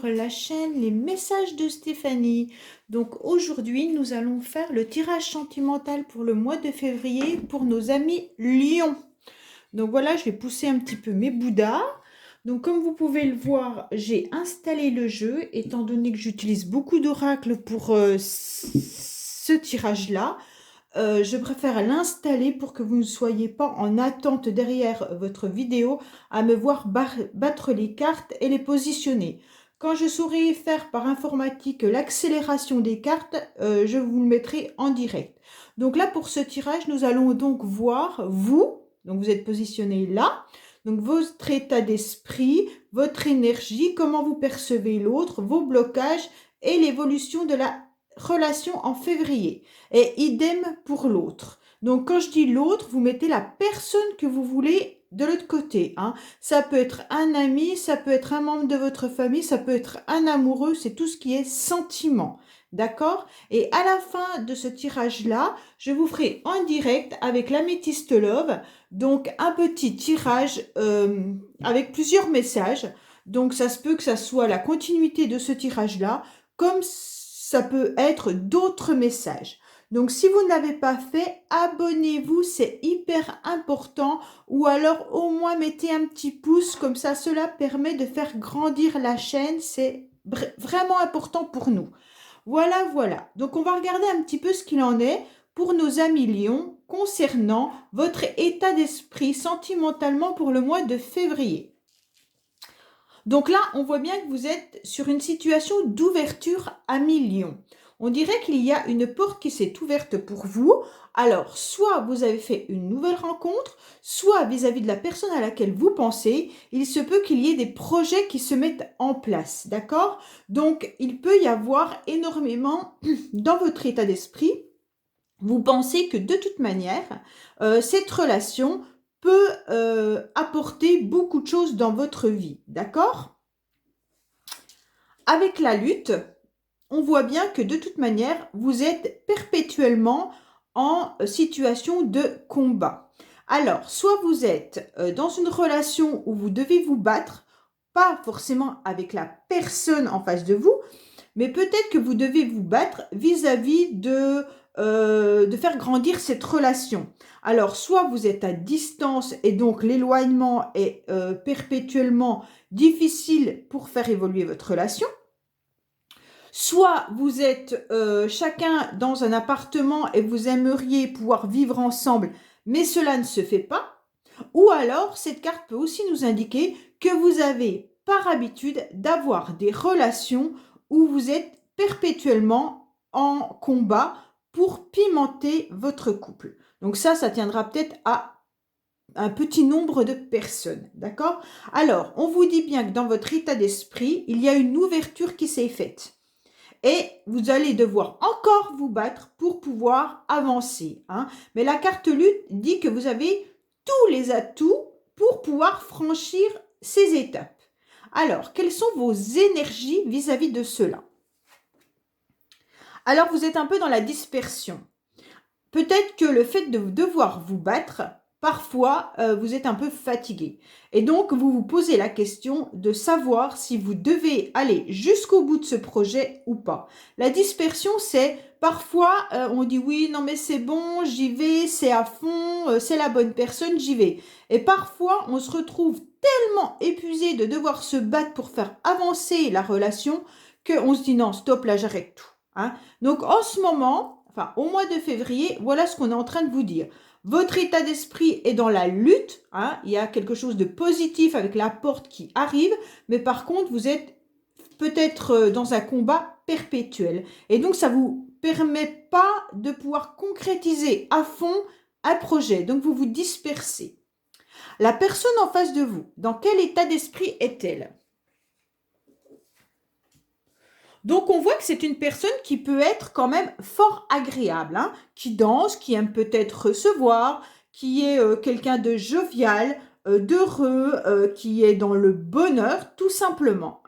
sur la chaîne Les Messages de Stéphanie. Donc aujourd'hui, nous allons faire le tirage sentimental pour le mois de février pour nos amis Lions. Donc voilà, je vais pousser un petit peu mes bouddhas. Donc comme vous pouvez le voir, j'ai installé le jeu, étant donné que j'utilise beaucoup d'oracles pour ce tirage-là. Je préfère l'installer pour que vous ne soyez pas en attente derrière votre vidéo à me voir battre les cartes et les positionner. Quand je saurai faire par informatique l'accélération des cartes, je vous le mettrai en direct. Donc là, pour ce tirage, nous allons donc voir vous, donc vous êtes positionné là, donc votre état d'esprit, votre énergie, comment vous percevez l'autre, vos blocages et l'évolution de la relation en février. Et idem pour l'autre. Donc quand je dis l'autre, vous mettez la personne que vous voulez de l'autre côté. Ça peut être un ami, ça peut être un membre de votre famille, ça peut être un amoureux, c'est tout ce qui est sentiment. D'accord? Et à la fin de ce tirage-là, je vous ferai en direct avec l'Améthyste Love, donc un petit tirage avec plusieurs messages. Donc ça se peut que ça soit la continuité de ce tirage-là, comme ça peut être d'autres messages. Donc, si vous ne l'avez pas fait, abonnez-vous, c'est hyper important. Ou alors, au moins, mettez un petit pouce, comme ça, cela permet de faire grandir la chaîne. C'est vraiment important pour nous. Voilà, voilà. Donc, on va regarder un petit peu ce qu'il en est pour nos amis Lions concernant votre état d'esprit sentimentalement pour le mois de février. Donc là, on voit bien que vous êtes sur une situation d'ouverture à Lions. On dirait qu'il y a une porte qui s'est ouverte pour vous. Alors, soit vous avez fait une nouvelle rencontre, soit vis-à-vis de la personne à laquelle vous pensez, il se peut qu'il y ait des projets qui se mettent en place, d'accord? Donc, il peut y avoir énormément dans votre état d'esprit. Vous pensez que de toute manière, cette relation peut apporter beaucoup de choses dans votre vie, d'accord? Avec la lutte, on voit bien que de toute manière, vous êtes perpétuellement en situation de combat. Alors, soit vous êtes dans une relation où vous devez vous battre, pas forcément avec la personne en face de vous, mais peut-être que vous devez vous battre vis-à-vis de faire grandir cette relation. Alors, soit vous êtes à distance et donc l'éloignement est perpétuellement difficile pour faire évoluer votre relation. Soit vous êtes chacun dans un appartement et vous aimeriez pouvoir vivre ensemble, mais cela ne se fait pas. Ou alors, cette carte peut aussi nous indiquer que vous avez par habitude d'avoir des relations où vous êtes perpétuellement en combat pour pimenter votre couple. Donc ça tiendra peut-être à un petit nombre de personnes, d'accord? Alors, on vous dit bien que dans votre état d'esprit, il y a une ouverture qui s'est faite. Et vous allez devoir encore vous battre pour pouvoir avancer. Mais la carte lutte dit que vous avez tous les atouts pour pouvoir franchir ces étapes. Alors, quelles sont vos énergies vis-à-vis de cela? Alors, vous êtes un peu dans la dispersion. Peut-être que le fait de devoir vous battre, parfois, vous êtes un peu fatigué. Et donc, vous vous posez la question de savoir si vous devez aller jusqu'au bout de ce projet ou pas. La dispersion, c'est parfois, on dit oui, non mais c'est bon, j'y vais, c'est à fond, c'est la bonne personne, j'y vais. Et parfois, on se retrouve tellement épuisé de devoir se battre pour faire avancer la relation qu'on se dit non, stop, là j'arrête tout. Donc, en ce moment, enfin, au mois de février, voilà ce qu'on est en train de vous dire. Votre état d'esprit est dans la lutte. Il y a quelque chose de positif avec la porte qui arrive. Mais par contre, vous êtes peut-être dans un combat perpétuel. Et donc, ça ne vous permet pas de pouvoir concrétiser à fond un projet. Donc, vous vous dispersez. La personne en face de vous, dans quel état d'esprit est-elle ? Donc, on voit que c'est une personne qui peut être quand même fort agréable, qui danse, qui aime peut-être recevoir, qui est quelqu'un de jovial, d'heureux, qui est dans le bonheur, tout simplement.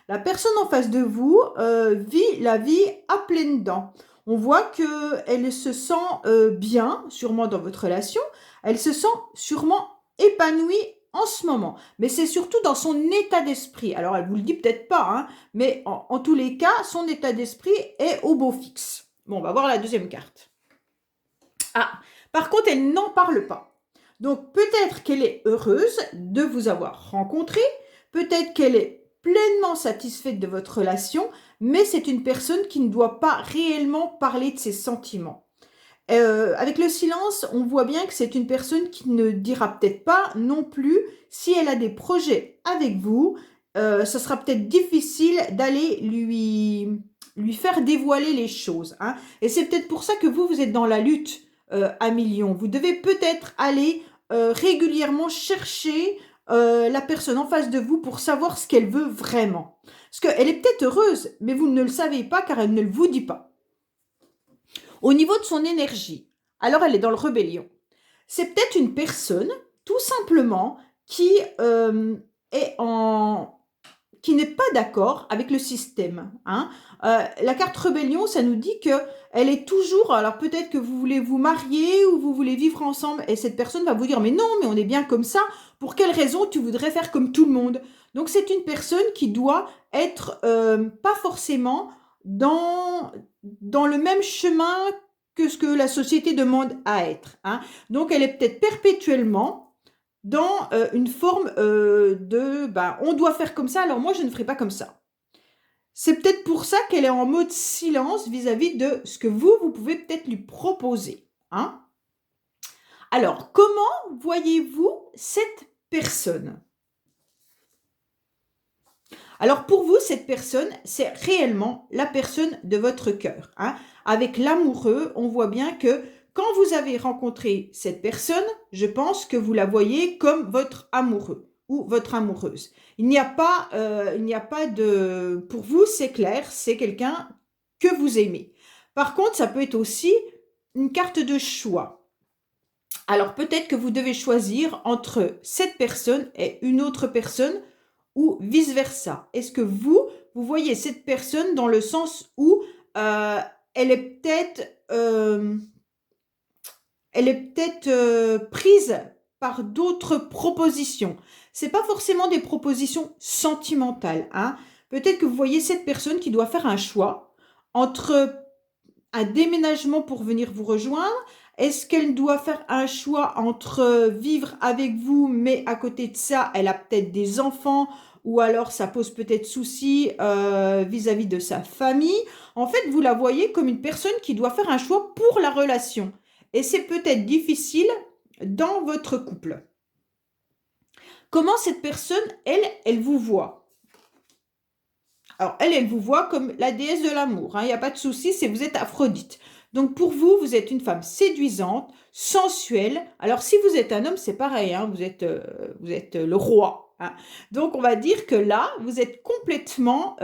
La personne en face de vous vit la vie à pleines dents. On voit qu'elle se sent bien, sûrement dans votre relation, elle se sent sûrement épanouie en ce moment, mais c'est surtout dans son état d'esprit. Alors, elle vous le dit peut-être pas, hein, mais en tous les cas, son état d'esprit est au beau fixe. Bon, on va voir la deuxième carte. Ah, par contre, elle n'en parle pas. Donc, peut-être qu'elle est heureuse de vous avoir rencontré, peut-être qu'elle est pleinement satisfaite de votre relation, mais c'est une personne qui ne doit pas réellement parler de ses sentiments. Avec le silence, on voit bien que c'est une personne qui ne dira peut-être pas non plus si elle a des projets avec vous. Ce sera peut-être difficile d'aller lui faire dévoiler les choses, hein. Et c'est peut-être pour ça que vous êtes dans la lutte à millions. Vous devez peut-être aller régulièrement chercher la personne en face de vous pour savoir ce qu'elle veut vraiment. Parce qu'elle est peut-être heureuse, mais vous ne le savez pas car elle ne le vous dit pas. Au niveau de son énergie, alors elle est dans le rébellion. C'est peut-être une personne, tout simplement, qui qui n'est pas d'accord avec le système, hein. La carte rébellion, ça nous dit que elle est toujours, alors peut-être que vous voulez vous marier ou vous voulez vivre ensemble et cette personne va vous dire mais non, mais on est bien comme ça, pour quelle raison tu voudrais faire comme tout le monde? Donc c'est une personne qui doit être pas forcément dans le même chemin que ce que la société demande à être, hein. Donc elle est peut-être perpétuellement dans une forme de on doit faire comme ça, alors moi je ne ferai pas comme ça. C'est peut-être pour ça qu'elle est en mode silence vis-à-vis de ce que vous pouvez peut-être lui proposer, hein. Alors, comment voyez-vous cette personne? Alors, pour vous, cette personne, c'est réellement la personne de votre cœur, hein. Avec l'amoureux, on voit bien que quand vous avez rencontré cette personne, je pense que vous la voyez comme votre amoureux ou votre amoureuse. Il n'y a pas de... Pour vous, c'est clair, c'est quelqu'un que vous aimez. Par contre, ça peut être aussi une carte de choix. Alors, peut-être que vous devez choisir entre cette personne et une autre personne ou vice-versa. Est-ce que vous voyez cette personne dans le sens où elle est peut-être prise par d'autres propositions. C'est pas forcément des propositions sentimentales, hein. Peut-être que vous voyez cette personne qui doit faire un choix entre un déménagement pour venir vous rejoindre. Est-ce qu'elle doit faire un choix entre vivre avec vous, mais à côté de ça, elle a peut-être des enfants, ou alors ça pose peut-être souci vis-à-vis de sa famille. En fait, vous la voyez comme une personne qui doit faire un choix pour la relation. Et c'est peut-être difficile dans votre couple. Comment cette personne, elle vous voit? Alors, elle vous voit comme la déesse de l'amour, hein, il n'y a pas de souci, c'est vous êtes Aphrodite. Donc, pour vous, vous êtes une femme séduisante, sensuelle. Alors, si vous êtes un homme, c'est pareil, hein, vous êtes le roi, hein. Donc, on va dire que là, vous êtes complètement...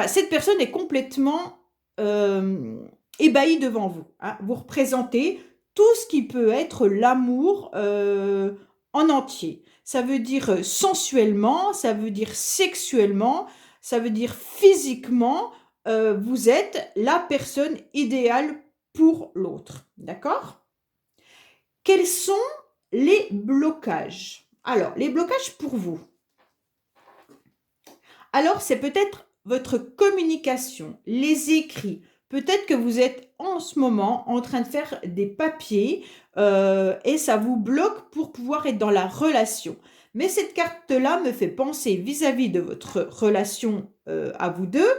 cette personne est complètement ébahie devant vous, hein. Vous représentez tout ce qui peut être l'amour en entier. Ça veut dire sensuellement, ça veut dire sexuellement, ça veut dire physiquement, vous êtes la personne idéale pour l'autre. D'accord? Quels sont les blocages? Alors, les blocages pour vous. Alors, c'est peut-être votre communication, les écrits. Peut-être que vous êtes en ce moment en train de faire des papiers et ça vous bloque pour pouvoir être dans la relation. Mais cette carte-là me fait penser vis-à-vis de votre relation à vous deux,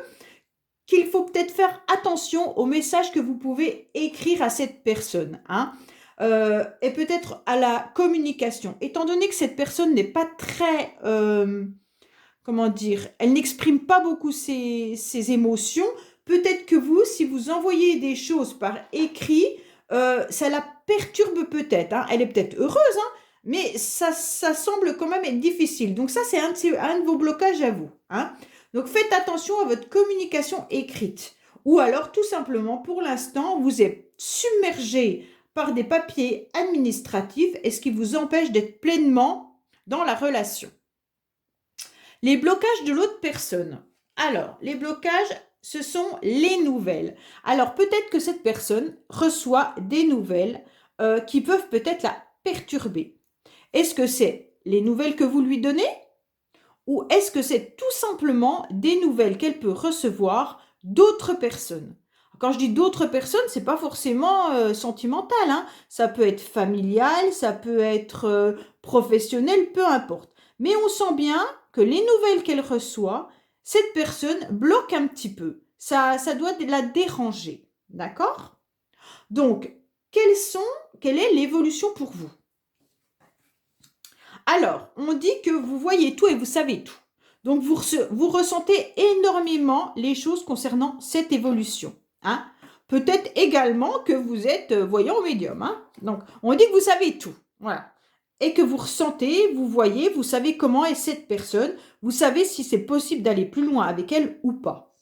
qu'il faut peut-être faire attention aux messages que vous pouvez écrire à cette personne, hein. Et peut-être à la communication. Étant donné que cette personne n'est pas très... comment dire, elle n'exprime pas beaucoup ses émotions. Peut-être que vous, si vous envoyez des choses par écrit, ça la perturbe peut-être, hein. Elle est peut-être heureuse, hein, mais ça semble quand même être difficile. Donc ça, c'est un de vos blocages à vous, hein. Donc faites attention à votre communication écrite. Ou alors, tout simplement, pour l'instant, vous êtes submergé par des papiers administratifs et ce qui vous empêche d'être pleinement dans la relation. Les blocages de l'autre personne. Alors, les blocages, ce sont les nouvelles. Alors, peut-être que cette personne reçoit des nouvelles qui peuvent peut-être la perturber. Est-ce que c'est les nouvelles que vous lui donnez? Ou est-ce que c'est tout simplement des nouvelles qu'elle peut recevoir d'autres personnes? Quand je dis d'autres personnes, c'est pas forcément sentimental, hein. Ça peut être familial, ça peut être professionnel, peu importe. Mais on sent bien que les nouvelles qu'elle reçoit, cette personne bloque un petit peu. Ça doit la déranger. D'accord? Donc, quelle est l'évolution pour vous? Alors, on dit que vous voyez tout et vous savez tout. Donc, vous ressentez énormément les choses concernant cette évolution. Hein. Peut-être également que vous êtes voyant médium. Hein. Donc, on dit que vous savez tout. Voilà. Et que vous ressentez, vous voyez, vous savez comment est cette personne. Vous savez si c'est possible d'aller plus loin avec elle ou pas.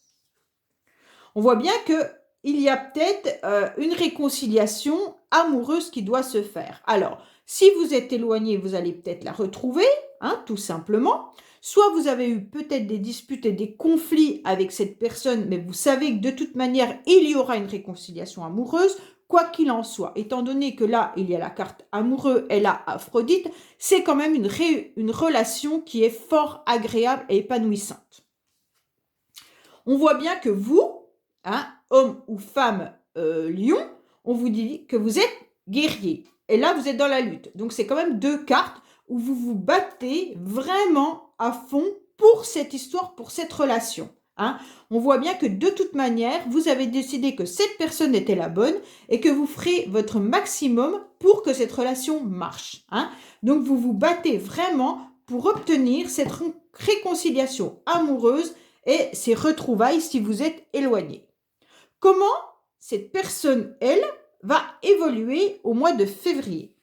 On voit bien qu'il y a peut-être une réconciliation amoureuse qui doit se faire. Alors, si vous êtes éloigné, vous allez peut-être la retrouver, hein, tout simplement. Soit vous avez eu peut-être des disputes et des conflits avec cette personne, mais vous savez que de toute manière, il y aura une réconciliation amoureuse, quoi qu'il en soit. Étant donné que là, il y a la carte amoureux et là, Aphrodite, c'est quand même une relation qui est fort agréable et épanouissante. On voit bien que vous, hein, homme ou femme lion, on vous dit que vous êtes guerrier. Et là, vous êtes dans la lutte. Donc, c'est quand même 2 cartes où vous vous battez vraiment à fond pour cette histoire, pour cette relation. Hein. On voit bien que de toute manière, vous avez décidé que cette personne était la bonne et que vous ferez votre maximum pour que cette relation marche. Hein. Donc, vous vous battez vraiment pour obtenir cette réconciliation amoureuse et ces retrouvailles si vous êtes éloigné. Comment cette personne, elle, va évoluer au mois de février?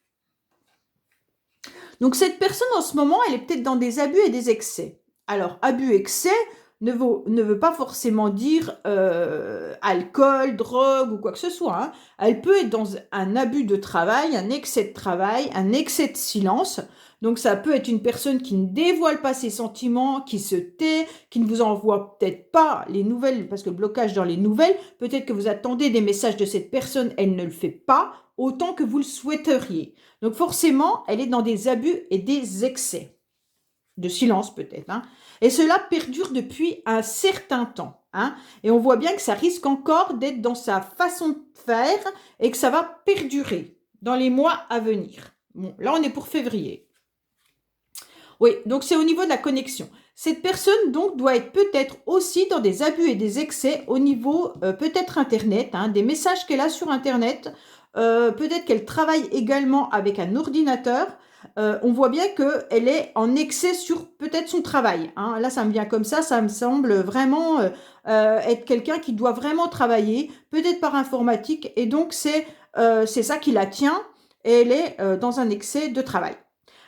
Donc cette personne en ce moment, elle est peut-être dans des abus et des excès. Alors, abus, excès ne veut pas forcément dire alcool, drogue ou quoi que ce soit. Hein. Elle peut être dans un abus de travail, un excès de silence. Donc ça peut être une personne qui ne dévoile pas ses sentiments, qui se tait, qui ne vous envoie peut-être pas les nouvelles, parce que le blocage dans les nouvelles, peut-être que vous attendez des messages de cette personne, elle ne le fait pas autant que vous le souhaiteriez. Donc forcément, elle est dans des abus et des excès. De silence peut-être. Hein. Et cela perdure depuis un certain temps. Hein. Et on voit bien que ça risque encore d'être dans sa façon de faire et que ça va perdurer dans les mois à venir. Bon, là, on est pour février. Oui, donc c'est au niveau de la connexion. Cette personne, donc, doit être peut-être aussi dans des abus et des excès au niveau, peut-être Internet, hein, des messages qu'elle a sur Internet. Peut-être qu'elle travaille également avec un ordinateur. On voit bien qu'elle est en excès sur peut-être son travail. Hein. Là, ça me vient comme ça me semble vraiment être quelqu'un qui doit vraiment travailler, peut-être par informatique. Et donc, c'est ça qui la tient et elle est dans un excès de travail.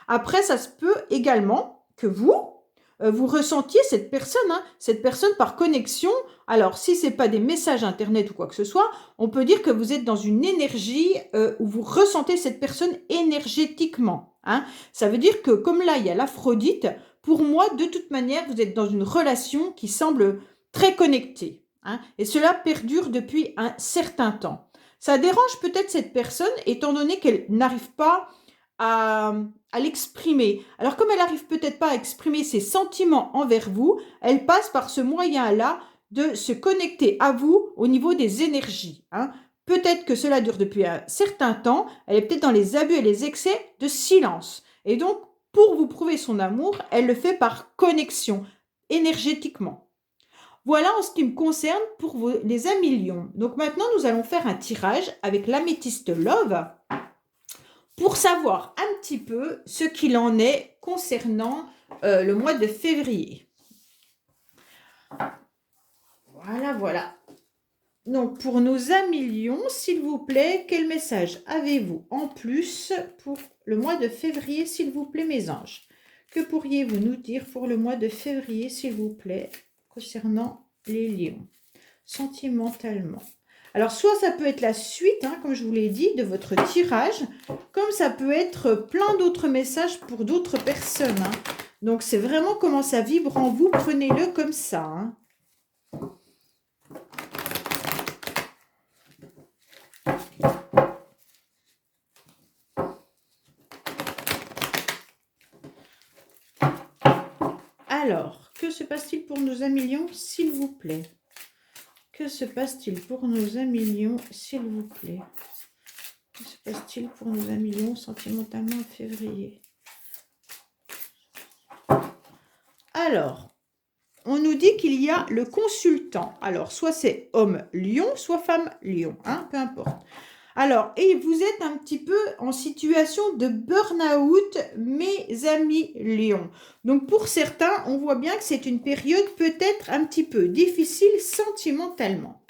Après, ça se peut également que vous ressentiez cette personne par connexion. Alors, si ce n'est pas des messages Internet ou quoi que ce soit, on peut dire que vous êtes dans une énergie où vous ressentez cette personne énergétiquement. Hein. Ça veut dire que comme là, il y a l'Aphrodite, pour moi, de toute manière, vous êtes dans une relation qui semble très connectée. Hein, et cela perdure depuis un certain temps. Ça dérange peut-être cette personne, étant donné qu'elle n'arrive pas à l'exprimer. Alors comme elle n'arrive peut-être pas à exprimer ses sentiments envers vous, elle passe par ce moyen-là de se connecter à vous au niveau des énergies. Hein. Peut-être que cela dure depuis un certain temps, elle est peut-être dans les abus et les excès de silence. Et donc, pour vous prouver son amour, elle le fait par connexion, énergétiquement. Voilà en ce qui me concerne pour les amis lions. Donc maintenant, nous allons faire un tirage avec l'améthyste Love pour savoir un petit peu ce qu'il en est concernant le mois de février. Voilà. Donc, pour nos amis lions, s'il vous plaît, quel message avez-vous en plus pour le mois de février, s'il vous plaît, mes anges? Que pourriez-vous nous dire pour le mois de février, s'il vous plaît, concernant les lions, sentimentalement? Alors, soit ça peut être la suite, hein, comme je vous l'ai dit, de votre tirage, comme ça peut être plein d'autres messages pour d'autres personnes. Hein. Donc, c'est vraiment comment ça vibre en vous. Prenez-le comme ça. Hein. Alors, que se passe-t-il pour nos amis lions, s'il vous plaît? Que se passe-t-il pour nos amis lions, s'il vous plaît? Que se passe-t-il pour nos amis lions sentimentalement en février? Alors, on nous dit qu'il y a le consultant. Alors, soit c'est homme lion, soit femme lion, hein, peu importe. Alors, et vous êtes un petit peu en situation de burn-out, mes amis lions. Donc, pour certains, on voit bien que c'est une période peut-être un petit peu difficile sentimentalement.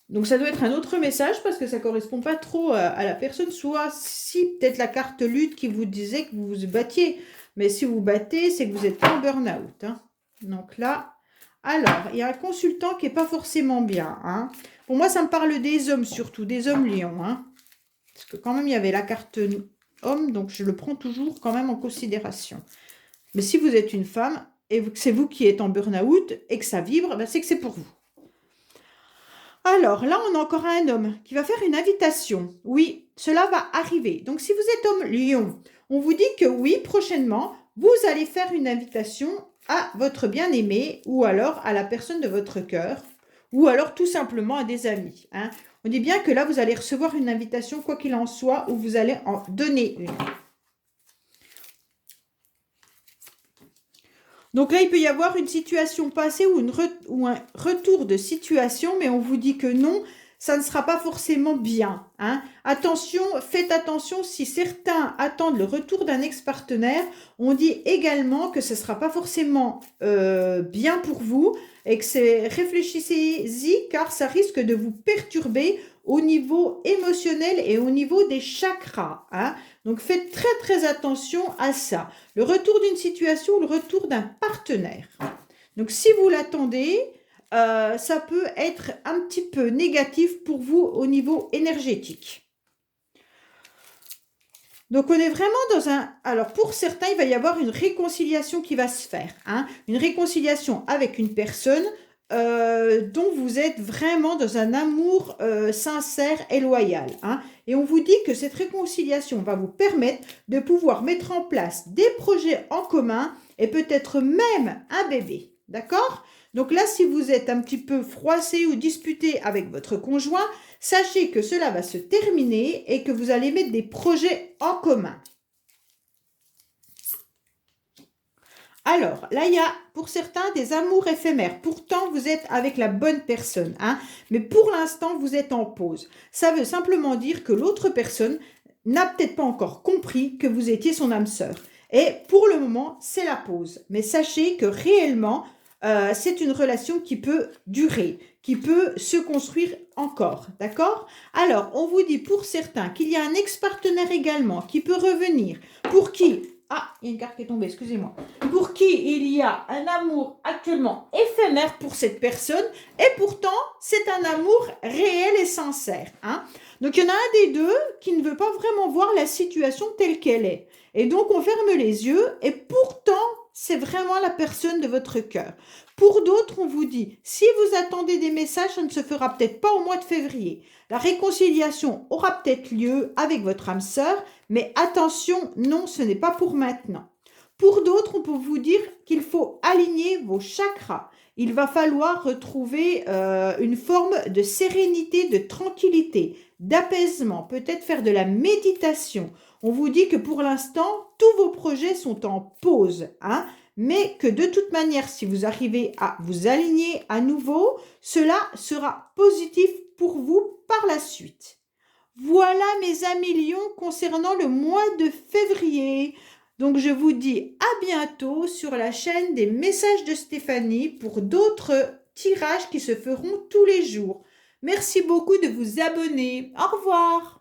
Donc, ça doit être un autre message parce que ça ne correspond pas trop à la personne. Soit si peut-être la carte lutte qui vous disait que vous vous battiez. Mais si vous battez, c'est que vous êtes en burn-out. Hein. Donc là, alors, il y a un consultant qui n'est pas forcément bien. Hein. Pour moi, ça me parle des hommes surtout, des hommes lions. Hein. Parce que quand même, il y avait la carte homme, donc je le prends toujours quand même en considération. Mais si vous êtes une femme et que c'est vous qui êtes en burn-out et que ça vibre, ben c'est que c'est pour vous. Alors là, on a encore un homme qui va faire une invitation. Oui, cela va arriver. Donc si vous êtes homme lion, on vous dit que oui, prochainement, vous allez faire une invitation à votre bien-aimé ou alors à la personne de votre cœur ou alors tout simplement à des amis. Hein. On dit bien que là, vous allez recevoir une invitation, quoi qu'il en soit, ou vous allez en donner une. Donc là, il peut y avoir une situation passée ou un retour de situation, mais on vous dit que non, ça ne sera pas forcément bien. Hein. Attention, faites attention, si certains attendent le retour d'un ex-partenaire, on dit également que ce ne sera pas forcément bien pour vous et que réfléchissez-y car ça risque de vous perturber au niveau émotionnel et au niveau des chakras. Hein. Donc, faites très, très attention à ça. Le retour d'une situation ou le retour d'un partenaire. Donc, si vous l'attendez, ça peut être un petit peu négatif pour vous au niveau énergétique. Donc, on est vraiment dans un... Alors, pour certains, il va y avoir une réconciliation qui va se faire. Hein, une réconciliation avec une personne dont vous êtes vraiment dans un amour sincère et loyal. Hein, et on vous dit que cette réconciliation va vous permettre de pouvoir mettre en place des projets en commun et peut-être même un bébé. D'accord ? Donc là, si vous êtes un petit peu froissé ou disputé avec votre conjoint, sachez que cela va se terminer et que vous allez mettre des projets en commun. Alors, là, il y a pour certains des amours éphémères. Pourtant, vous êtes avec la bonne personne. Hein, mais pour l'instant, vous êtes en pause. Ça veut simplement dire que l'autre personne n'a peut-être pas encore compris que vous étiez son âme sœur. Et pour le moment, c'est la pause. Mais sachez que réellement, c'est une relation qui peut durer, qui peut se construire encore, d'accord? Alors, on vous dit pour certains qu'il y a un ex-partenaire également qui peut revenir, pour qui... Ah, il y a une carte qui est tombée, excusez-moi. Pour qui il y a un amour actuellement éphémère pour cette personne, et pourtant, c'est un amour réel et sincère. Hein? Donc, il y en a un des deux qui ne veut pas vraiment voir la situation telle qu'elle est. Et donc, on ferme les yeux, et pourtant, c'est vraiment la personne de votre cœur. Pour d'autres, on vous dit, si vous attendez des messages, ça ne se fera peut-être pas au mois de février. La réconciliation aura peut-être lieu avec votre âme sœur, mais attention, non, ce n'est pas pour maintenant. Pour d'autres, on peut vous dire qu'il faut aligner vos chakras. Il va falloir retrouver une forme de sérénité, de tranquillité, d'apaisement, peut-être faire de la méditation. On vous dit que pour l'instant, tous vos projets sont en pause, hein, mais que de toute manière, si vous arrivez à vous aligner à nouveau, cela sera positif pour vous par la suite. Voilà mes amis lions concernant le mois de février. Donc je vous dis à bientôt sur la chaîne des messages de Stéphanie pour d'autres tirages qui se feront tous les jours. Merci beaucoup de vous abonner. Au revoir.